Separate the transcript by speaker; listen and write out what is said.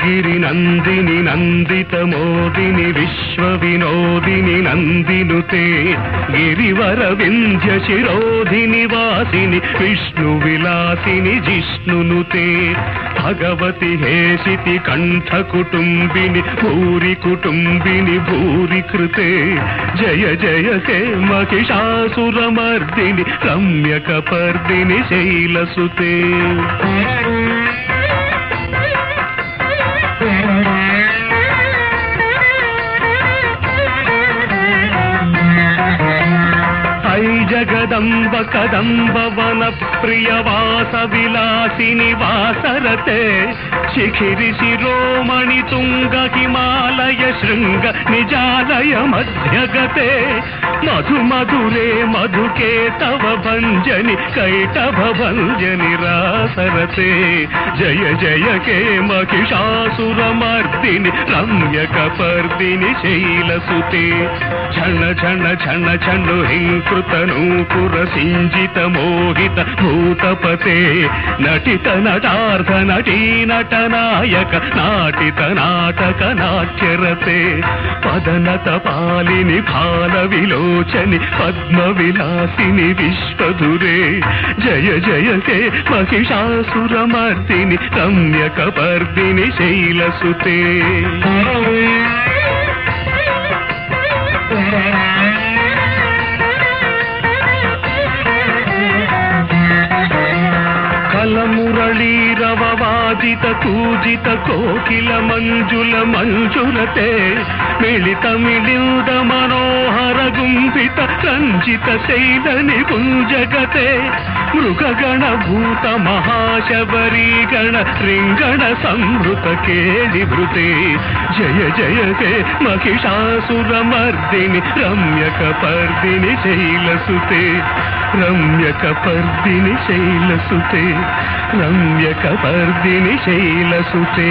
Speaker 1: गिरि नंदिनि नंदित मोदिनि विश्व विनोदिनि नंदिनुते गिरिवर विंध्य शिरोधिनि वासिनि विष्णु विलासिनि जिष्णुनुते भगवति हेशिति कंठ कुटुंबिनि भूरि कुटुंबिनि भूरि कृते जय जय हे महिषासुरमर्दिनि रम्यकपर्दिनि शैलसुते जगदंब कदंब वन प्रियवास विलासिनि वासरते शिखिरि शिरोमणि तुंग हिमालय शृंग निजालय मध्यगते मधु मधुरे मधुके तव भंजनि कैटभ भंजनि रासरते जय जय के महिषासुरमर्दिनि रम्यकपर्दिनि शैलसुते झण झण झण झनु हिंकृत नूपुर सिंजित मोहित भूतपते नटित नटार्थ नटी नटनायक नाटित नाटक नाट्यरते पदनत पालिनि भाल विलोचनि पद्म विलासिनि विश्वधुरे जय जय हे महिषासुरमर्दिनि रम्यकपर्दिनि शैलसुते मुरलीरववादित कूजित कोकिल मंजुल मंजुलते मिलित मिलिंद मनोहर गुंफित रंजित शैलनि कुंजगते मृगगण भूत महाशबरी गण रिंगण संभृत केलिभृते जय जय हे महिषासुरमर्दिनि रम्यकपर्दिनि शैलसुते रम्यकपर्दिनि शैलसुते रम्यकपर्दिनि शैलसुते